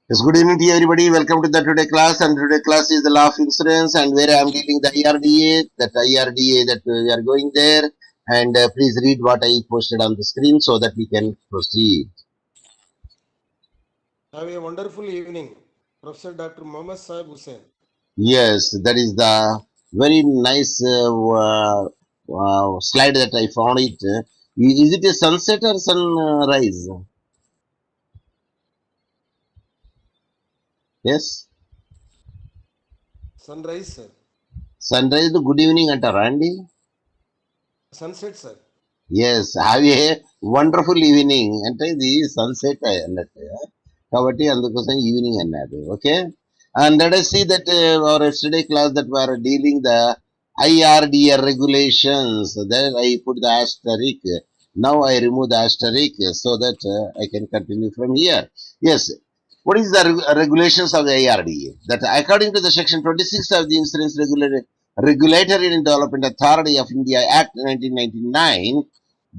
Yes, good evening to everybody. Welcome to the today class. And today class is the law of insurance, and where I am dealing the IRDA. That IRDA that we are going there. And please read what I posted on the screen so that we can proceed. Have a wonderful evening, Professor Dr. Mohammed Saib Hussain. Yes, that is the very nice slide that I found it. Is it a sunset or sunrise? Yes, Sunrise, sir. sunrise. Good evening, అంటారా అండి? Sunset, sir. Yes, have a wonderful evening. అంటే ఇది sunset అన్నట్టు కాబట్టి అందుకోసం evening అన్నారు okay and let us see that our yesterday class that we are dealing the IRDA regulations. There I put the asterisk. Now I remove the asterisk so that I can continue from here. Yes, what is the regulations of the IRDA? That according to the section 26 of the Insurance Regulatory and Development Authority of India Act 1999,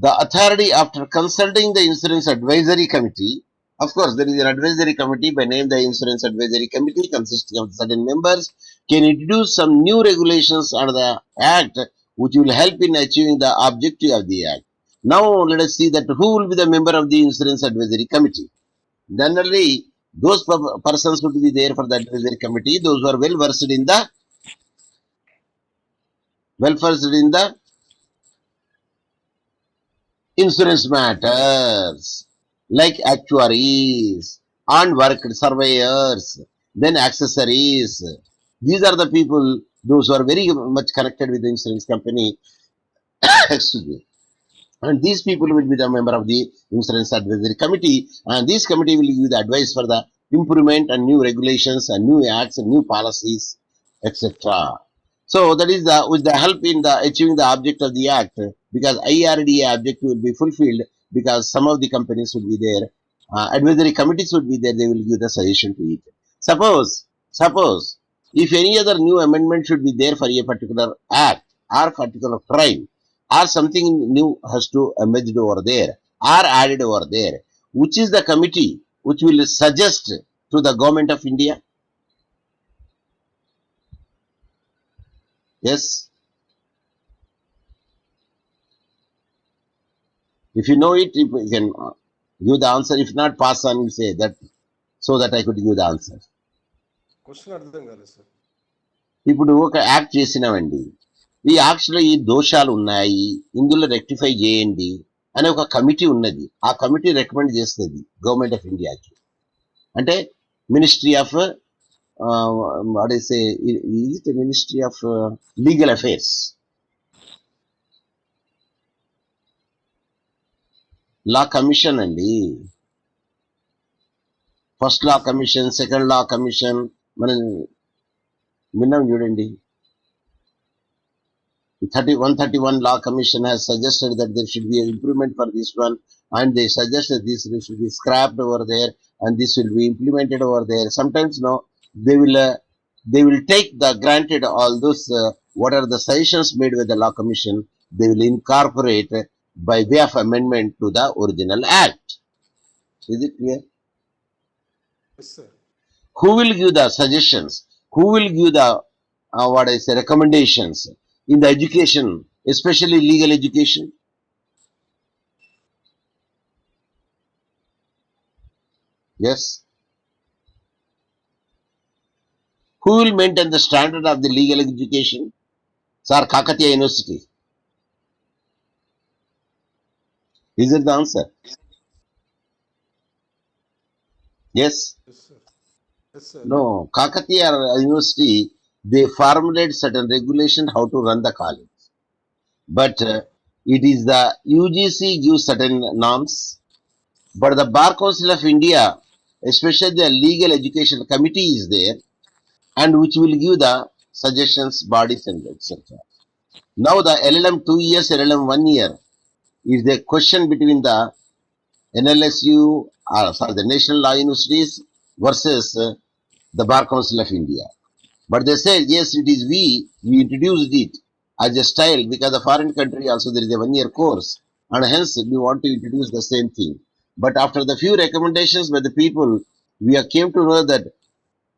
the authority, after consulting the Insurance Advisory Committee, of course, there is an advisory committee by name the Insurance Advisory Committee, consisting of certain members, can introduce some new regulations under the Act which will help in achieving the objective of the Act. Now, let us see that who will be the member of the Insurance Advisory Committee. Generally, those persons would be there for the advisory committee, those who are well versed in the insurance matters, like actuaries, unworked surveyors, then accessories. These are the people, those who are very much connected with the insurance company. Excuse me. And these people will be the member of the insurance advisory committee, and this committee will give the advice for the improvement and new regulations and new acts and new policies, etc. So that is the with the help in the achieving the object of the act, because IRDA objective will be fulfilled because some of the companies will be there, advisory committees would be there. They will give the suggestion to it. Suppose if any other new amendment should be there for a particular act or particular crime, or something new has to emerge over there or added over there, which is the committee which will suggest to the government of India? Yes, if you know it, if you can give the answer. If not, pass on, you say that, so that I could give the answer. Question అర్థం కాలేదు sir. ఇప్పుడు ఒక act చేసినామండి, ఈ యాక్ట్లో ఈ దోషాలు ఉన్నాయి, ఇందులో రెక్టిఫై చేయండి అనే ఒక కమిటీ ఉన్నది. ఆ కమిటీ రికమెండ్ చేస్తుంది గవర్నమెంట్ ఆఫ్ ఇండియాకి. అంటే ministry of what I say, is it the Ministry of Legal Affairs? Law commission అండి. First law commission, second law commission, మనం విన్నాం చూడండి. 131 law commission has suggested that there should be an improvement for this one, and they suggested this should be scrapped over there and this will be implemented over there. Sometimes no, they will take the granted all those what are the suggestions made by the law commission, they will incorporate by way of amendment to the original act. Is it clear? Yes sir. Who will give the suggestions? Who will give the what I say recommendations in the education, especially legal education? Yes. Who will maintain the standard of the legal education? Sir, Kakatiya University. Is it the answer? Yes. Yes sir. Yes sir. No. Kakatiya University, they formulate certain regulation how to run the college. But it is the UGC gives certain norms. But the Bar Council of India, especially the Legal Education Committee is there, and which will give the suggestions, bodies, and etc. Now the LLM 2 years, LLM 1 year is the question between the NLSU, sorry, the National Law Universities versus the Bar Council of India. But they say, yes, it is we introduced it as a style because the foreign country also there is a 1 year course, and hence we want to introduce the same thing. But after the few recommendations by the people, we have came to know that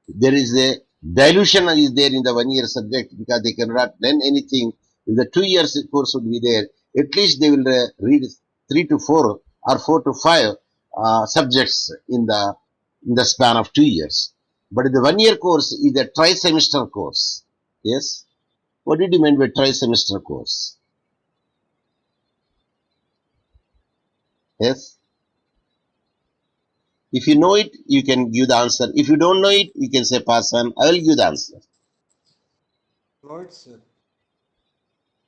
there is a dilution is there in the 1 year subject because they cannot learn anything. If the 2 years course would be there, at least they will read 3 to 4 or 4 to 5 subjects in the span of 2 years. But the 1 year course is a tri-semester course. Yes. What did you mean by tri-semester course? Yes. If you know it, you can give the answer. If you don't know it, you can say pass on. I will give the answer. No, it's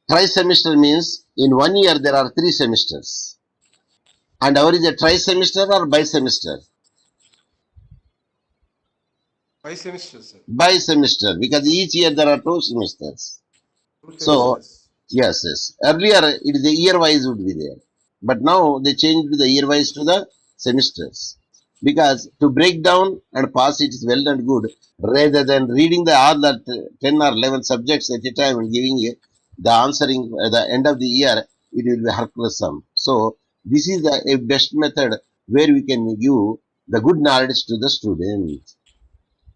Tri-semester means in 1 year there are 3 semesters. And our is a tri-semester or bi-semester? bi-semester, sir. Bi-semester, because each year there are 2 semesters. Two So, semesters. yes, yes. Earlier it is a year-wise would be there. But now they changed the year-wise to the semesters. Because to break down and pass it is well and good, rather than reading the all that 10 or 11 subjects at a time and giving the answering at the end of the year, it will be Hercules sum. So, this is a best method where we can give the good knowledge to the student.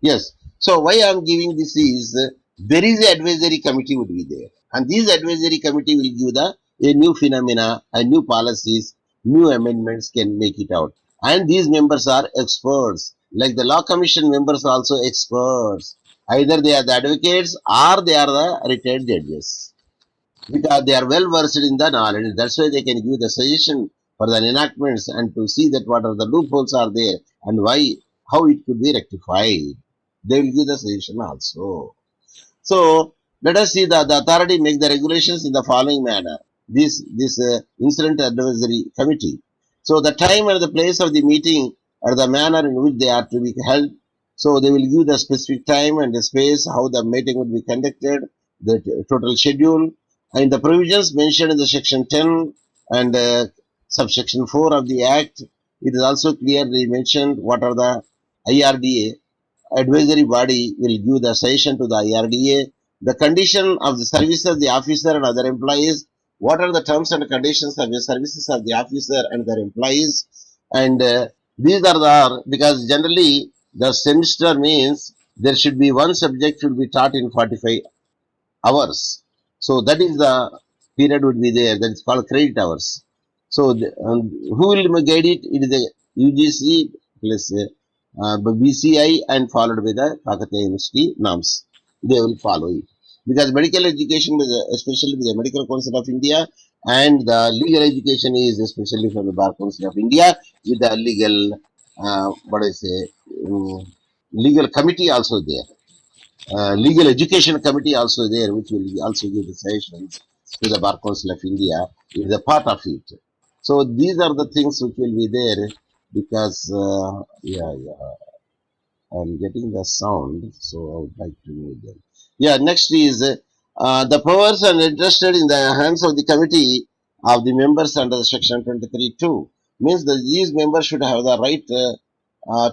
Yes. So why I am giving this is there is an advisory committee would be there, and this advisory committee will give the a new phenomena and new policies, new amendments can make it out. And these members are experts, like the law commission members are also experts. Either they are the advocates or they are the retired judges because they are well versed in the knowledge. That's why they can give the suggestion for the enactments and to see that what are the loopholes are there and why, how it could be rectified. They will give the suggestion also. So let us see the authority make the regulations in the following manner. This incident advisory committee. So the time and the place of the meeting or the manner in which they are to be held. So they will give the specific time and the space how the meeting will be conducted, the total schedule, and the provisions mentioned in the section 10 and subsection 4 of the Act. It is also clearly mentioned what are the IRDA advisory body will give the suggestion to the IRDA, the condition of the services of the officer and other employees, what are the terms and conditions of the services of the officer and their employees, and these are the, because generally the semester means there should be one subject should be taught in 45 hours. So that is the period would be there. That is called credit hours. So who will guide it? It is the UGC plus BCI and followed by the Kakatiya University norms. They will follow it. Because medical education, especially with the Medical Council of India, and the legal education is especially from the Bar Council of India with the legal, what I say, legal committee also there. Legal education committee also there, which will also give the suggestions to the Bar Council of India, is a part of it. So these are the things which will be there because, yeah, I'm getting the sound, so I would like to know them. Yeah, next is the powers are entrusted in the hands of the committee of the members under section 23(2). Means that these members should have the right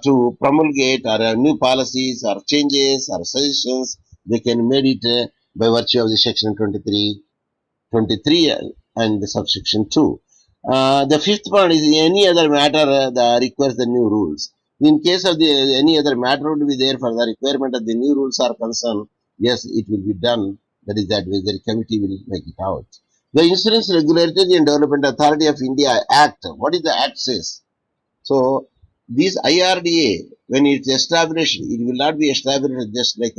to promulgate or new policies or changes or suggestions. They can make it by virtue of the section 23 and the subsection 2. The fifth one is any other matter that requires the new rules. In case of the any other matter would be there for the requirement of the new rules are concerned, yes, it will be done. That is that the committee will make it out. The Insurance Regulatory and Development Authority of India Act. What is the Act says? So this IRDA, when it's established, it will not be established just like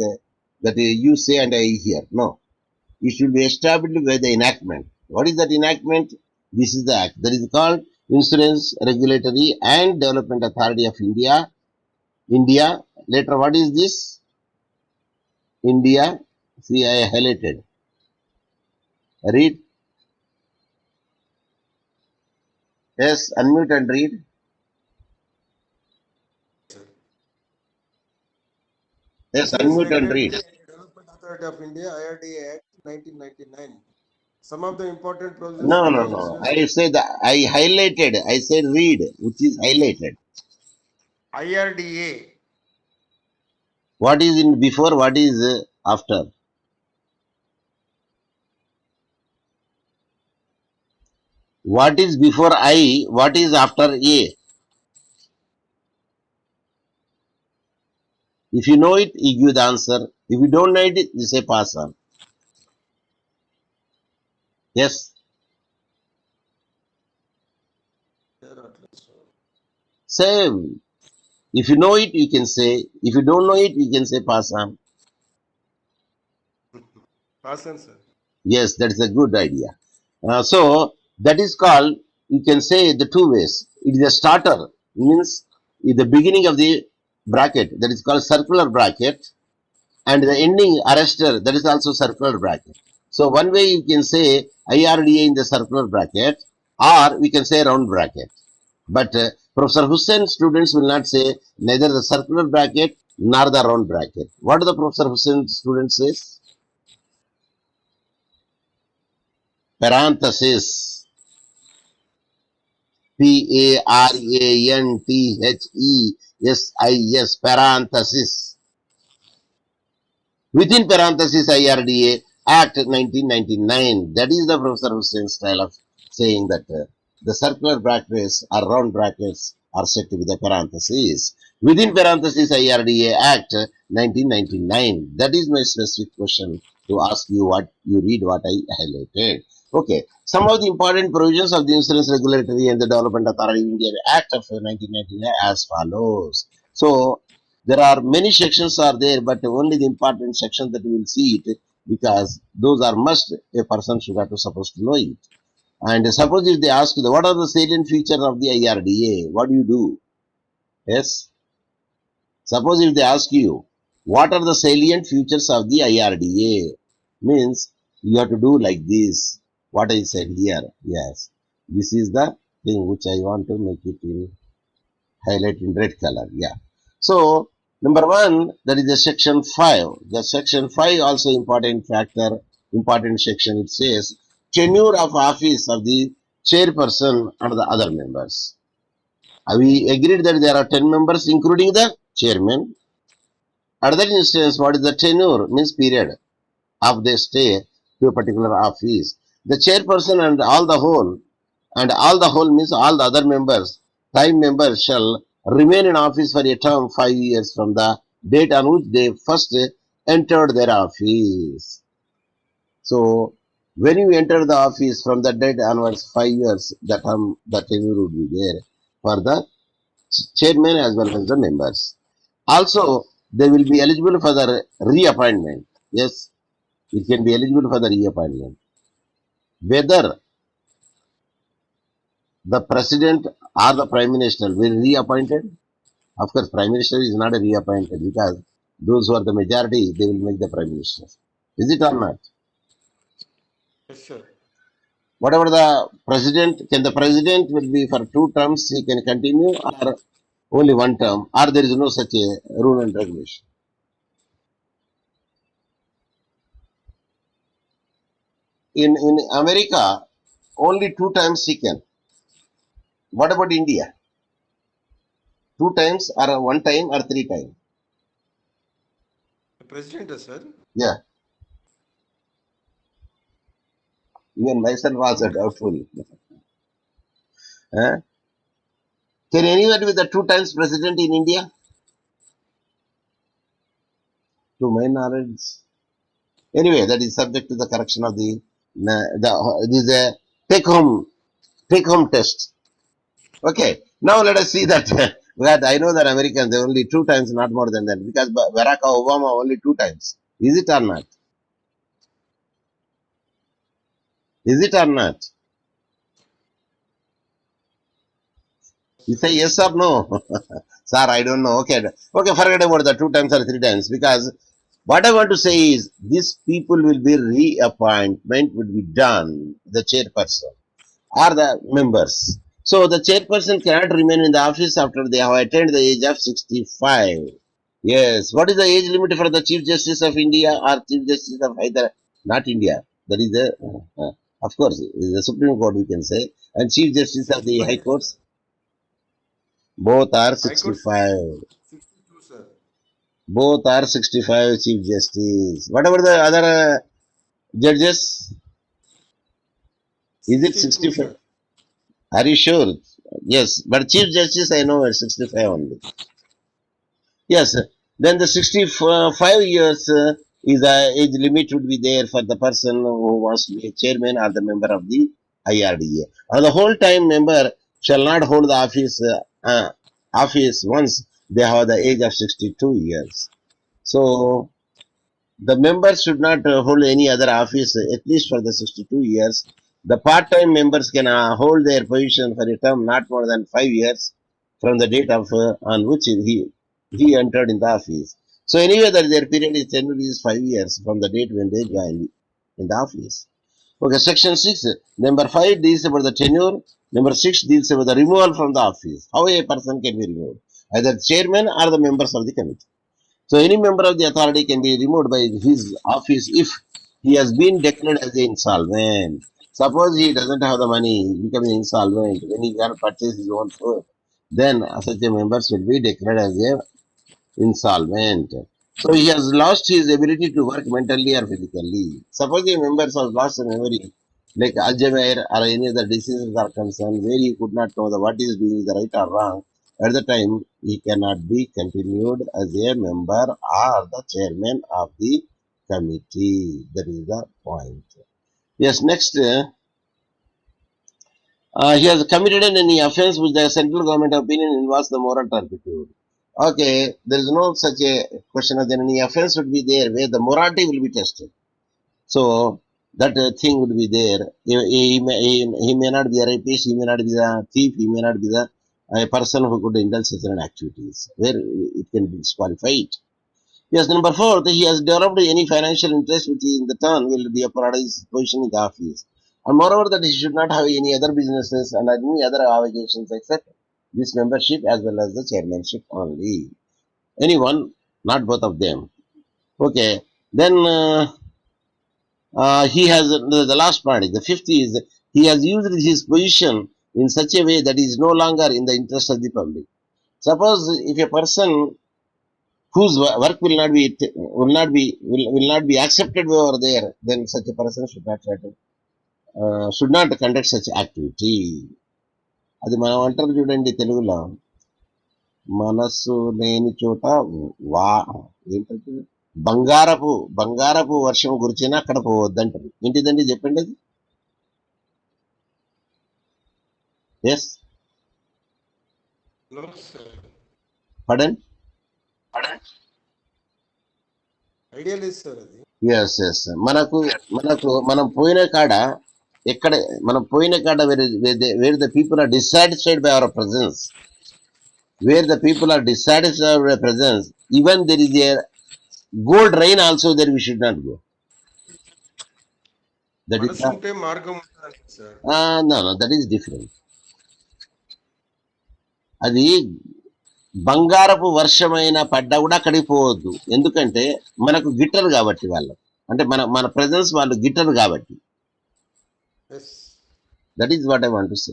that you say and I hear. No, it should be established by the enactment. What is that enactment? This is the act. That is called Insurance Regulatory and Development Authority of India. India. Later, what is this? India. See, I highlighted. Read. Yes, unmute and read. Yes, Insurance unmute and Regulatory read. and Development Authority of India, IRDA Act 1999. Some of the important provisions No, for no, the no. insurance. I said I highlighted. I said read, which is highlighted. IRDA. What is in before? What is after? What is before I? What is after A? If you know it, you give the answer. If you don't know it, you say pass on. Yes. Same. If you know it, you can say. If you don't know it, you can say pass on. Awesome, sir. Yes, that is a good idea. So that is called, you can say the two ways. It is a starter, means in the beginning of the bracket, that is called circular bracket, and the ending arrestor, that is also circular bracket. So one way you can say IRDA in the circular bracket, or we can say round bracket. But Professor Hussain students will not say neither the circular bracket nor the round bracket. What do the Professor Hussain students says? Parenthesis. Parenthesis, parenthesis. Within parenthesis, IRDA Act 1999. That is the Professor Hussain style of saying that the circular brackets or round brackets are set with the parenthesis. Within parenthesis, IRDA Act 1999. That is my specific question to ask you what you read what I highlighted. Okay. Some of the important provisions of the Insurance Regulatory and the Development Authority of India Act of 1999 as follows. So, there are many sections are there, but only the important section that you will see it, because those are must a person should have to supposed to know it. And suppose if they ask you, what are the salient features of the IRDA? What do you do? Yes. Suppose if they ask you, what are the salient features of the IRDA? Means you have to do like this. What I said here. Yes. This is the thing which I want to make it in highlight in red color. Yeah. So number one, that is the section 5. The section 5 also important factor, important section. It says tenure of office of the chairperson and the other members. We agreed that there are 10 members including the chairman. Other instance, what is the tenure? Means period of their stay to a particular office. The chairperson and all the whole means all the other members, time members shall remain in office for a term 5 years from the date on which they first entered their office. So when you enter the office from that date onwards, 5 years, the tenure would be there for the chairman as well as the members. Also, they will be eligible for the reappointment. Yes, it can be eligible for the reappointment. Whether the president or the prime minister will reappointed. Of course, prime minister is not a reappointed, because those who are the majority, they will make the prime minister. Is it or not? Yes, sir. Whatever the president, can the president will be for 2 terms, he can continue, or only 1 term, or there is no such a rule and regulation. In America, only 2 times he can. What about India? 2 times or 1 time or 3 times? The president, sir. Yeah, even myself was doubtful. Huh? Can anyone with the 2 times president in India? To my knowledge. Anyway, that is subject to the correction of this take home test. Okay. Now let us see that that I know that Americans they only 2 times, not more than that, because Barack Obama only 2 times. Is it or not? Is it or not? You say yes or no? Sir, I don't know. Okay. Okay, forget about the 2 times or 3 times, because what I want to say is these people will be reappointment will be done, the chairperson or the members. So the chairperson cannot remain in the office after they have attained the age of 65. Yes. What is the age limit for the Chief Justice of India or Chief Justice of either? Not India. That is the, of course, the Supreme Court we can say. And Chief Justice of the 65, High sir. Courts, both are High Court 65. 62, sir. Both are 65 Chief Justice. What about the other judges? Is it 62, 65? sir. Are you sure? Yes, but Chief Justice I know is 65 only. Yes, Then the 65 years is the age limit would be there for the person who wants to be a chairman or the member of the IRDA. And the whole time member shall not hold the office once they have the age of 62 years. So the members should not hold any other office at least for the 62 years. The part-time members can hold their position for a term not more than 5 years from the date of on which he entered in the office. So anyway, that their period is generally is 5 years from the date when they joined in the office. Okay, section 6, number 5 deals about the tenure. Number 6 deals about the removal from the office. How a person can be removed, either chairman or the members of the committee. So any member of the authority can be removed by his office if he has been declared as insolvent. Suppose he doesn't have the money, becoming insolvent, when he cannot purchase his own food, then such a member should be declared as a insolvent. So he has lost his ability to work mentally or physically. Suppose the member has lost the memory, like Alzheimer or any other diseases are concerned, where he could not know the what is doing the right or wrong. At the time, he cannot be continued as a member or the chairman of the committee. That is the point. Yes, next. He has committed any offence which the central government opinion involves the moral turpitude. Okay, there is no such a question of any offence would be there where the morality will be tested. So that thing would be there. He may not be a rapist, he may not be the thief, he may not be the a person who could indulge such activities where it can be disqualified. Yes, number 4, he has developed any financial interest which in the turn will be a his position in the office. And moreover, that he should not have any other businesses and any other obligations except this membership as well as the chairmanship only. Anyone, not both of them. Okay. Then he has the last part. The fifth is he has used his position in such a way that he is no longer in the interest of the public. Suppose if a person whose work will not be accepted over there, then such a person should not conduct such activity. అది మనం అంటారు చూడండి తెలుగులో, మనస్సు లేని చోట వా ఏంటంటే బంగారపు బంగారపు వర్షం గురిచినా అక్కడ పోవద్దంటారు. ఏంటిదండి చెప్పండి అది. Yes No, sir. పడన్ Idea లేదు సార్ అది. ఎస్ ఎస్ మనకు మనకు మనం పోయిన కాడ ఎక్కడ మనం పోయిన కాడ where the people are dissatisfied by our presence, where the people are dissatisfied with their presence, even there is a gold rain also there we should not go. That is మనసు ఉంటే మార్గం ఉంటుంది sir. no, that is different. అది బంగారపు వర్షమైన పడ్డా కూడా అక్కడికి పోవద్దు. ఎందుకంటే మనకు గిట్టరు కాబట్టి వాళ్ళు, అంటే మన మన ప్రెజెన్స్ వాళ్ళు గిట్టరు కాబట్టి. That is what I want to say.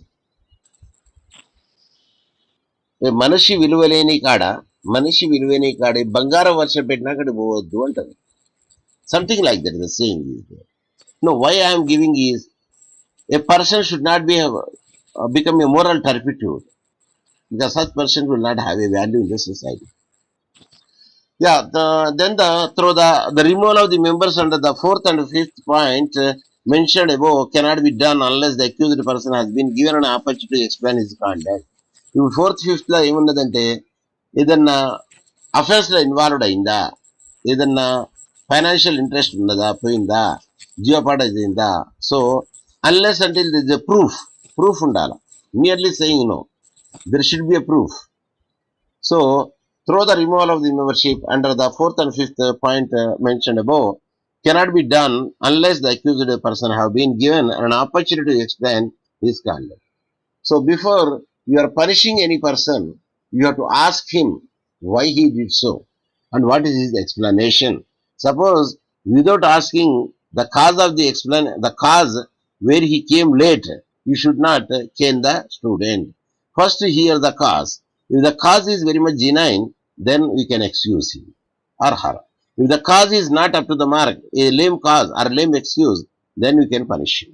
మనిషి విలువలేని కాడ బంగారం వర్షం పెట్టినా అక్కడికి పోవద్దు అంటారు. Something like that the saying is there. No, why I am giving is a person should not be become a moral turpitude, because such person will not have a value in the society. Yeah, then through the removal of the members under the 4th and 5th point mentioned above cannot be done unless the accused person has been given an opportunity to explain his conduct. ఇప్పుడు 4th 5th లో ఏమున్నదంటే ఏదన్నా offence లో involved అయిందా, ఏదన్నా financial interest ఉన్నదా, పోయిందా, jeopardize అయిందా. So unless అంటే దిస్ ఎ ప్రూఫ్ ఉండాలి. Merely saying no, there should be a proof. So through the removal of the membership under the 4th and 5th point mentioned above cannot be done unless the accused person have been given an opportunity to explain his conduct. So before you are punishing any person, you have to ask him why he did so and what is his explanation. Suppose without asking the cause of the cause where he came late, you should not cane the student. First hear the cause. If the cause is very much genuine, then we can excuse him or her. If the cause is not up to the mark, a lame cause or lame excuse, then we can punish him.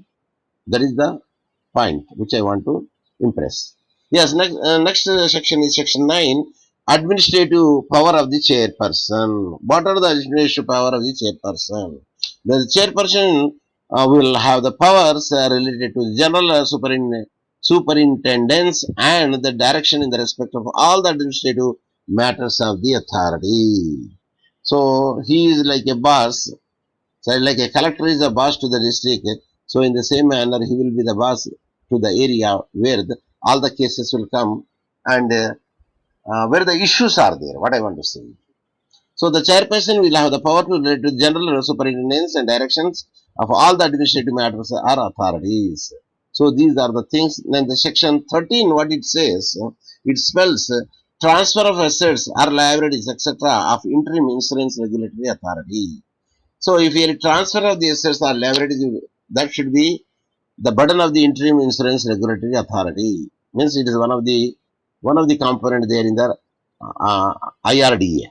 That is the point which I want to impress. Yes, next section is section 9. administrative power of the chairperson. What are the administrative power of the chairperson? The chairperson will have the powers related to general superintendence and the direction in the respect of all the administrative matters of the authority. So he is like a boss. So like a collector is a boss to the district. So in the same manner, he will be the boss to the area where all the cases will come and where the issues are there. What I want to say. So the chairperson will have the power to relate to general superintendence and directions of all the administrative matters or authorities. So these are the things. Then the section 13, what it says, it spells transfer of assets or liabilities, etc., of interim insurance regulatory authority. So if you transfer of the assets or liabilities, that should be the burden of the interim insurance regulatory authority. Means it is one of the component there in the IRDA.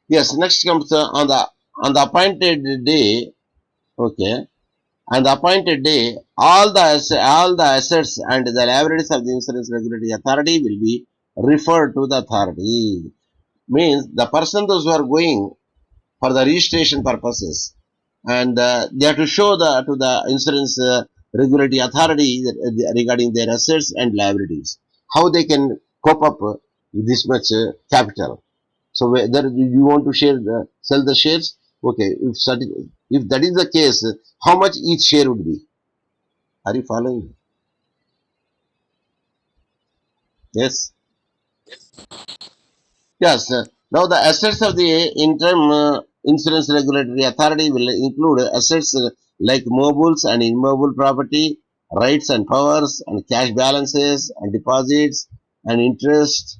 Yes, next comes on the appointed day. Okay, on the appointed day, all the assets and the liabilities of the insurance regulatory authority will be referred to the authority. Means the person those who are going for the registration purposes, and they have to show to the insurance regulatory authority regarding their assets and liabilities, how they can cope up with this much capital. So whether you want to sell the shares, okay. If that is the case, how much each share would be? Are you following? Yes. Yes. Now the assets of the interim insurance regulatory authority will include assets like mobiles and immobile property, rights and powers, and cash balances and deposits and interest,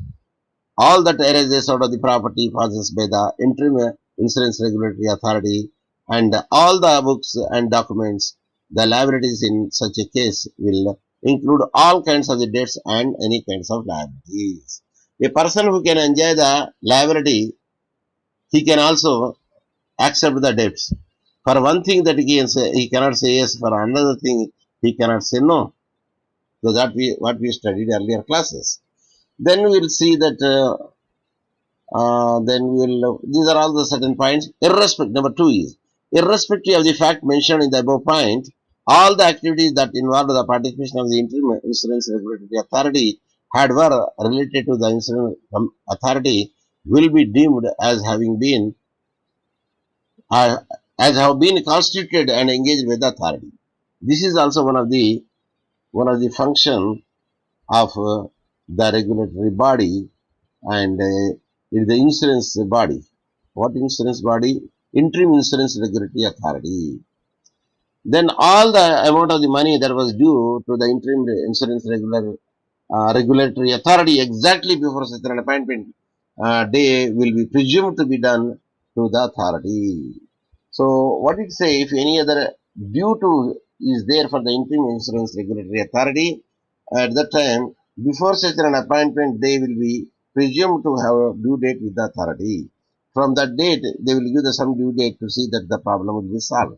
all that arises out of the property possessed by the interim insurance regulatory authority, and all the books and documents. The liabilities in such a case will include all kinds of the debts and any kinds of liabilities. A person who can enjoy the liability, he can also accept the debts. For one thing that he cannot say yes. For another thing, he cannot say no. So that what we studied earlier classes. Then we will see that then we will, these are all the certain points. Number two is, irrespective of the fact mentioned in the above point, all the activities that involve the participation of the interim insurance regulatory authority had were related to the insurance authority will be deemed uh, as have been constituted and engaged with the authority. This is also one of the function of the regulatory body, and it is the insurance body. What insurance body? Interim Insurance Regulatory Authority. Then all the amount of the money that was due to the interim insurance regulatory authority exactly before such an appointment day will be presumed to be done to the authority. So what it say, if any other due to is there for the interim insurance regulatory authority, at that time before such an appointment they will be presumed to have a due date with the authority. From that date they will give some due date to see that the problem will be solved.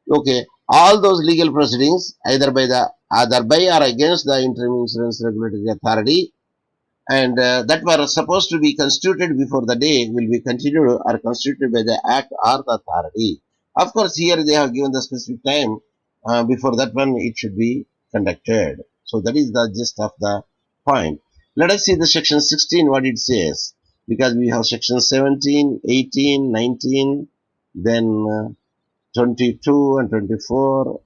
Okay, all those legal proceedings either by or against the interim insurance regulatory authority, and that were supposed to be constituted before the day will be continued or constituted by the act or the authority. Of course, here they have given the specific time before that one it should be conducted. So that is the gist of the point. Let us see the section 16 what it says, because we have section 17, 18, 19, then 22 and 24.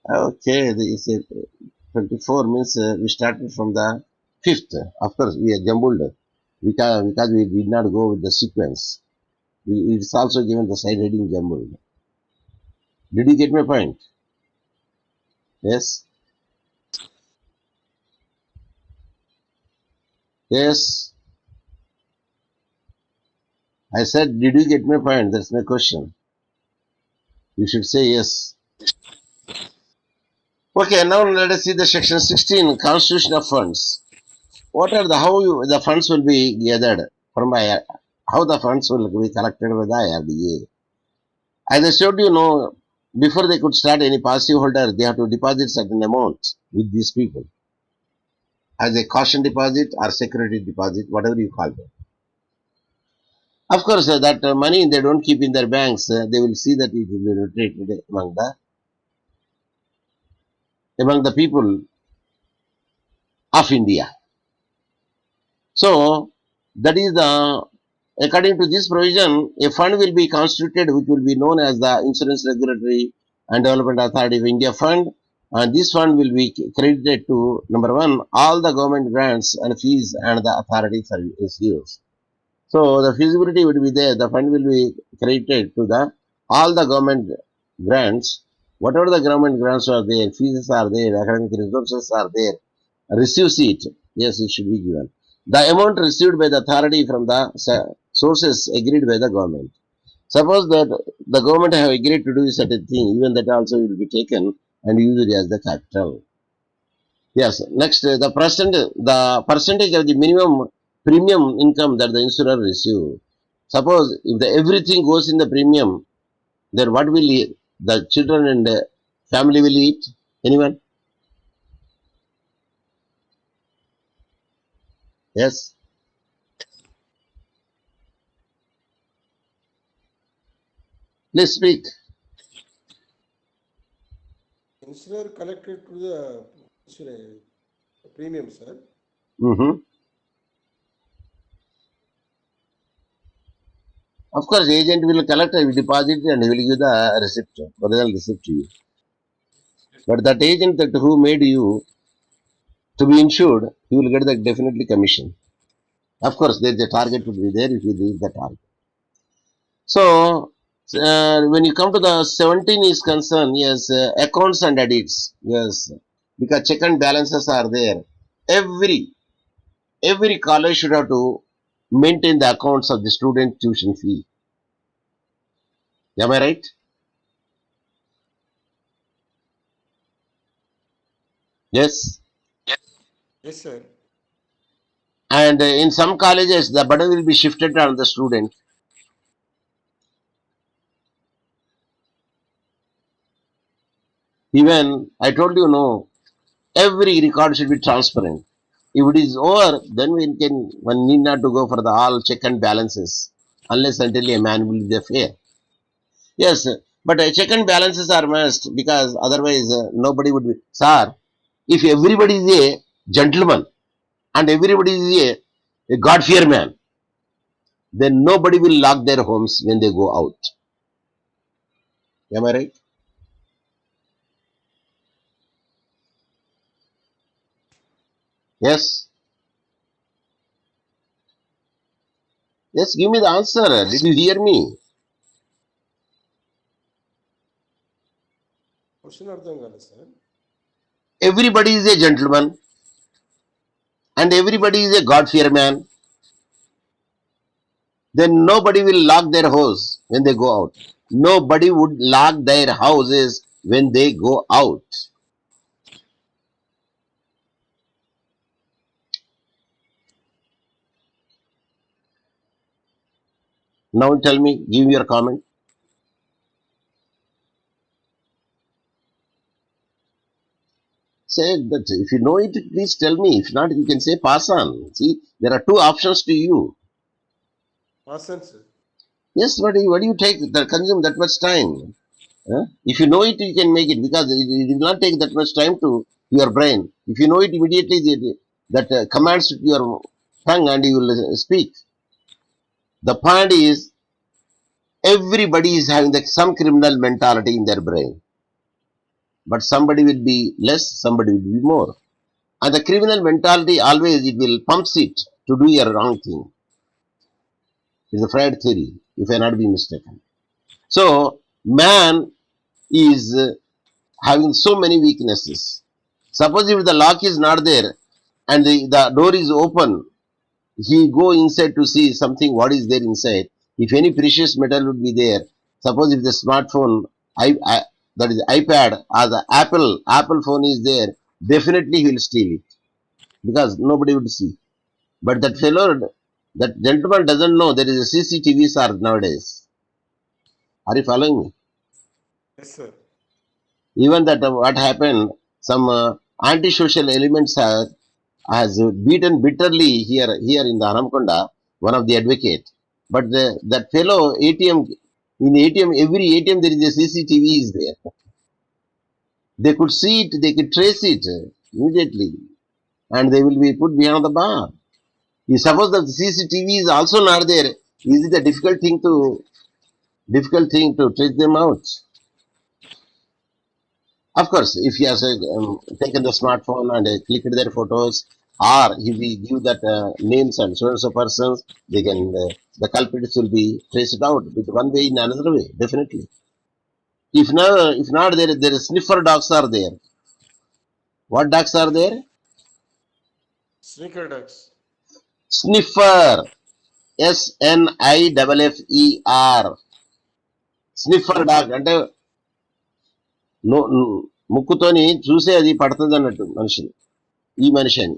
Okay, 24 means we started from the fifth. Of course, we are jumbled because we did not go with the sequence. It's also given the side heading jumbled. Did you get my point? Yes? Yes? I said, did you get my point? That's my question. You should say yes. Okay, now let us see the section 16, Constitution of Funds. What are the funds will be gathered from how the funds will be collected by the IRDA. As I showed before they could start any policy holder, they have to deposit certain amounts with these people. as a caution deposit or security deposit, whatever you call it. Of course, that money they don't keep in their banks. They will see that it will be rotated among the people of India. So that is the according to this provision, a fund will be constituted which will be known as the Insurance Regulatory and Development Authority of India Fund, and this fund will be credited to number one all the government grants and fees and the authority service use. So the feasibility would be there. The fund will be credited to the all the government grants, whatever the government grants are there, fees are there, academic resources are there, receives it. Yes, it should be given. The amount received by the authority from the sources agreed by the government. Suppose that the government have agreed to do a certain thing, even that also will be taken and used as the capital. Yes. Next, the percentage of the minimum premium income that the insurer receive. Suppose if the everything goes in the premium, then what will the children and the family will eat? Anyone? Yes. Please speak. Insurer collected to the premium, sir. Mm-hmm. Of course, agent will collect a deposit and he will give the receipt, original receipt to you. But that agent that who made you to be insured, he will get the definitely commission. Of course, there the Yes, target sir. would be there if you reach the target. So, when you come to the 17 is concerned, yes, accounts and edits, yes, because check and balances are there. Every every college should have to maintain the accounts of the student tuition fee. Am I right? Yes. Yes, sir. And in some colleges, the burden will be shifted on the student. Even I told you, no, every record should be transparent. If it is over, then one need not to go for the all check and balances unless until a man will be fair. Yes, but check and balances are must because otherwise nobody would be. Sir, if everybody is a gentleman and everybody is a God fear man, then nobody will lock their homes when they go out. Am I right? Yes. Yes, give me the answer. Did you hear me? Question అర్థం కాలేదు sir. Everybody is a gentleman and everybody is a God fear man. Then nobody will lock their house when they go out. Nobody would lock their houses when they go out. Now tell me, give your comment. Say that if you know it, please tell me. If not, you can say pass on. See, there are two options to you. Awesome, sir. Yes, but what do you take that consume that much time? Huh? If you know it, you can make it because it will not take that much time to your brain. If you know it immediately, that commands to your tongue and you will speak. The point is, everybody is having some criminal mentality in their brain, but somebody will be less, somebody will be more. And the criminal mentality always it will pumps it to do a wrong thing. It's a Freud theory, if I not be mistaken. So man is having so many weaknesses. Suppose if the lock is not there and the door is open, he go inside to see something what is there inside. If any precious metal would be there, suppose if the smartphone, I that is iPad or the Apple phone is there, definitely he will steal it because nobody would see. But that fellow, that gentleman doesn't know there is a CCTVs are nowadays. Are you following me? Yes, sir. Even that what happened, some antisocial elements has beaten bitterly here in the Anamkonda, one of the advocate. But that fellow ATM, in ATM, every ATM there is a CCTV is there. They could see it, they could trace it immediately, and they will be put behind the bar. You suppose that the CCTV is also not there. Is it a difficult thing to trace them out? Of course, if he has taken the smartphone and clicked their photos, or if we give that names and so and so persons, they can the culprits will be traced out with one way in another way, definitely. If not, there is sniffer dogs are there. What dogs are there? Sneaker ducks. Sniffer, SNIFFER. Sniffer dog అంటే ముక్కుతోని చూసే అది పడుతుంది అన్నట్టు మనిషిని, ఈ మనిషి అని.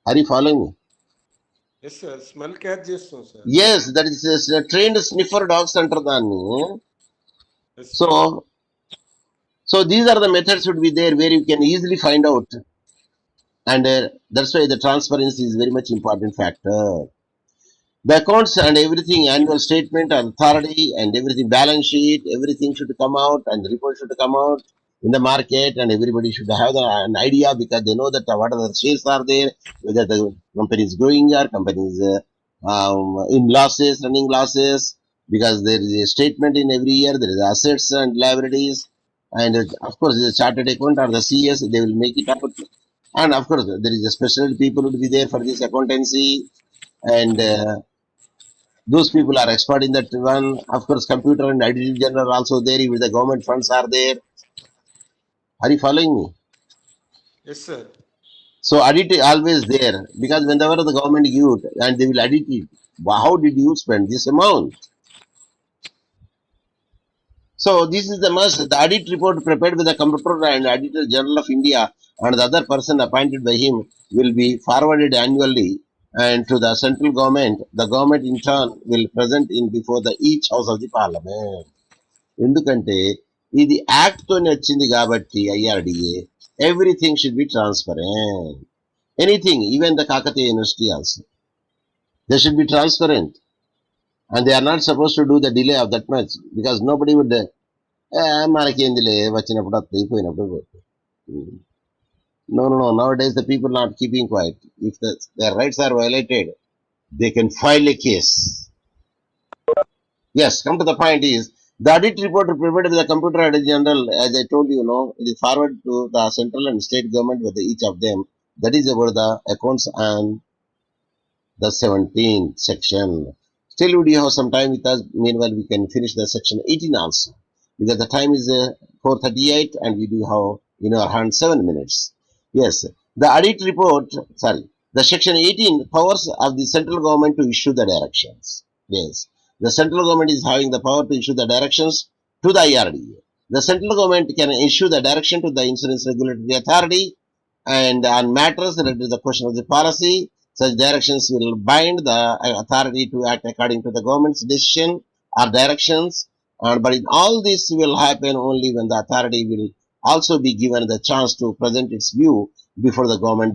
Are you following me? Yes, sir. Smell catch చేస్తాం sir. Yes, that is trained sniffer dogs అంటారు దాన్ని. Yes, so sir. So these are the methods would be there where you can easily find out, and that's why the transparency is very much important factor. The accounts and everything, annual statement and authority and everything, balance sheet, everything should come out and the report should come out in the market, and everybody should have an idea, because they know that what are the shares are there, whether the company is growing or company is in losses, running losses, because there is a statement in every year, there is assets and liabilities, and of course the chartered account or the CS, they will make it up. And of course there is a special people would be there for this accountancy, and those people are expert in that one. Of course, computer and IT general also there. If the government funds are there, are you following me? Yes, sir. So audit is always there, because whenever the government give it, and they will audit it, how did you spend this amount? So this is the must. The audit report prepared with the computer and Auditor General of India and the other person appointed by him will be forwarded annually and to the central government. The government in turn will present in before the each house of the parliament. ఎందుకంటే ఇది act తోనే వచ్చింది కాబట్టి IRDA, everything should be transparent. Anything, even the Kakatiya university also, they should be transparent, and they are not suppose to do the delay of that much, because nobody would మనకేందిలే వచ్చినప్పుడు వస్తాయి పోయినప్పుడు పోతాయి. No, nowadays the people not keeping quiet. If their rights are violated, they can file a case. Yes, come to the point is, the audit report prepared by the computer audit general, as I told you, it is forwarded to the central and state government with each of them. That is about the accounts and the 17th section. Still, would you have some time with us? Meanwhile, we can finish the section 18 also, because the time is 4:38 and we do have in our hand 7 minutes. Yes, the audit report, sorry, the section 18, powers of the central government to issue the directions. Yes, the central government is having the power to issue the directions to the IRDA. The central government can issue the direction to the Insurance Regulatory Authority, and on matters related to the question of the policy, such directions will bind the authority to act according to the government's decision or directions. But in all this will happen only when the authority will also be given the chance to present its view before the government,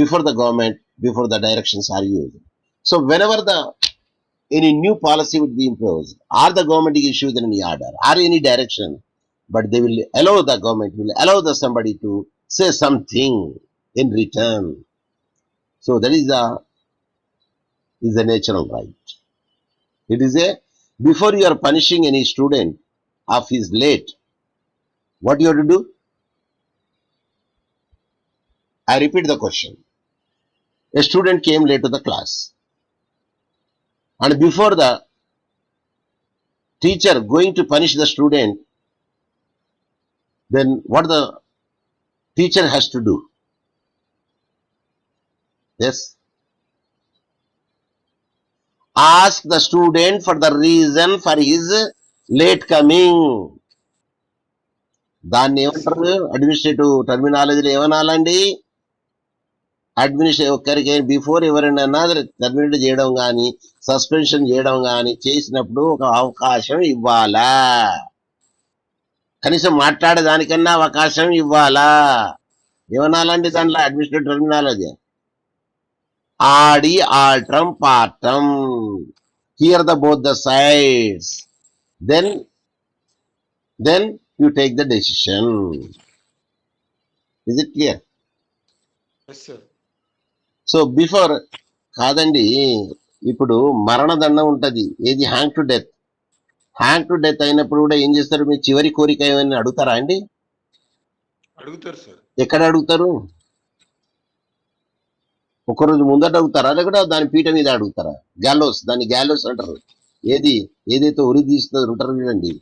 before the directions are used. So whenever any new policy would be imposed, or the government issues any order or any direction, but they will allow the government will allow the somebody to say something in return. So that is the natural right. It is a, before you are punishing any student of his late, what you have to do? I repeat the question. A student came late to the class, and before the teacher going to punish the student, then what the teacher has to do? Yes, ask the student for the reason for his late coming. దాన్ని ఏమంటారు administrative టర్మినాలజీలో ఏమనాలండి? Administrative ఒక్కరికి before ఎవరైనా terminate చేయడం కానీ suspension చేయడం కానీ చేసినప్పుడు ఒక అవకాశం ఇవ్వాలా, కనీసం మాట్లాడేదానికన్నా అవకాశం ఇవ్వాలా. ఏమనాలండి దాంట్లో administrative terminology? Audi alteram partem, hear the both the sides, then you take the decision. Is it clear? Yes, sir. So before కాదండి, ఇప్పుడు మరణదండం ఉంటది, ఏది hang to death. Hang to death అయినప్పుడు కూడా ఏం చేస్తారు? మీ చివరి కోరిక ఏమైనా అడుగుతారా అండి? అడుగుతారు సార్. ఎక్కడ అడుగుతారు? ఒకరోజు ముందట అడుగుతారా, లేకపోతే దాని పీట మీద అడుగుతారా? గ్యాలోస్, దాన్ని గ్యాలోస్ అంటారు. ఏదైతే ఉరి తీస్తుంది ఉంటారు చూడండి,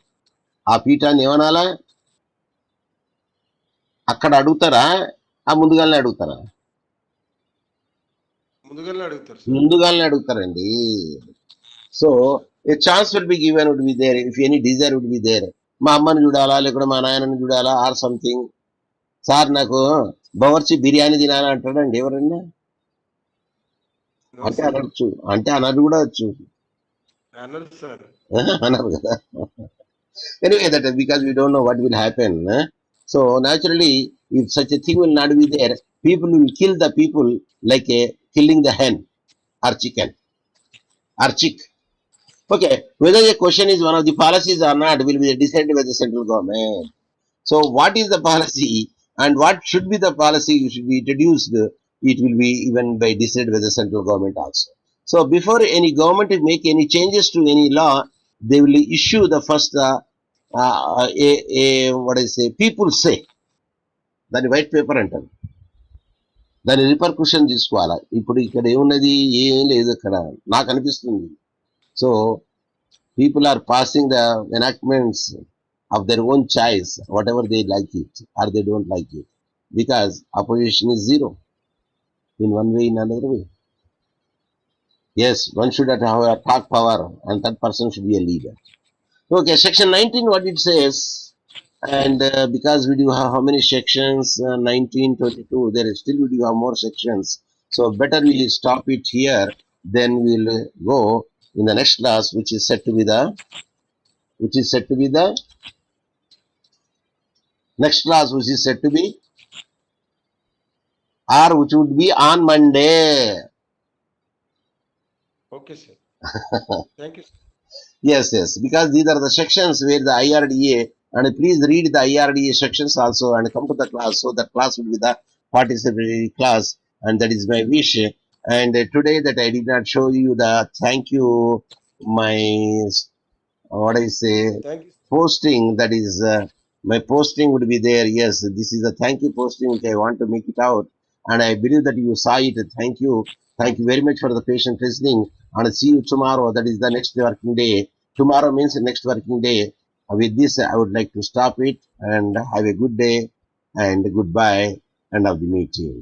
ఆ పీఠాన్ని ఏమనాలా? అక్కడ అడుగుతారా, ఆ ముందుగానే అడుగుతారా? ముందుగానే అడుగుతారండి. So a chance will be given, would be there, if any desire would be there. మా అమ్మని చూడాలా, లేకపోతే మా నాయనని చూడాలా, ఆర్ సంథింగ్. సార్ నాకు బవర్చి బిర్యానీ తినాలని అంటాడండి ఎవరన్నా? అంటే అనొచ్చు, అంటే అనరు కూడా వచ్చు, అనరు కదా. Anyway, that because we don't know what will happen. So naturally, if such a thing will not be there, people will kill the people like killing the hen or chicken or chick. Okay, whether the question is one of the policies or not will be decided by the central government. So what is the policy and what should be the policy should be introduced, it will be even by decided by the central government also. So before any government to make any changes to any law, they will issue the first what I say, people say, దాని white paper అంటారు, దాని రిపర్కుషన్ తీసుకోవాలా. ఇప్పుడు ఇక్కడ ఏమున్నది? ఏం లేదు ఇక్కడ నాకు అనిపిస్తుంది. So people are passing the enactments of their own choice, whatever they like it or they don't like it, because opposition is zero in one way, in another way. Yes, one should have a talk power and that person should be a leader. Okay, section 19, what it says, and because we do have how many sections? 19, 22, there is still we do have more sections. So better we stop it here, then we'll go in the next class, which is set to be the next class, which is said to be, or which would be on Monday. Okay, sir. Thank you, sir. Yes, because these are the sections where the IRDA, and please read the IRDA sections also and come to the class, so that class will be the participatory class, and that is my wish. And today that I did not show you the thank you, my what I say, Thank you. posting, that is my posting would be there. Yes, this is a thank you posting which I want to make it out, and I believe that you saw it. Thank you very much for the patient listening, and see you tomorrow. That is the next working day. Tomorrow means the next working day. With this I would like to stop it, and have a good day and goodbye, end of the meeting.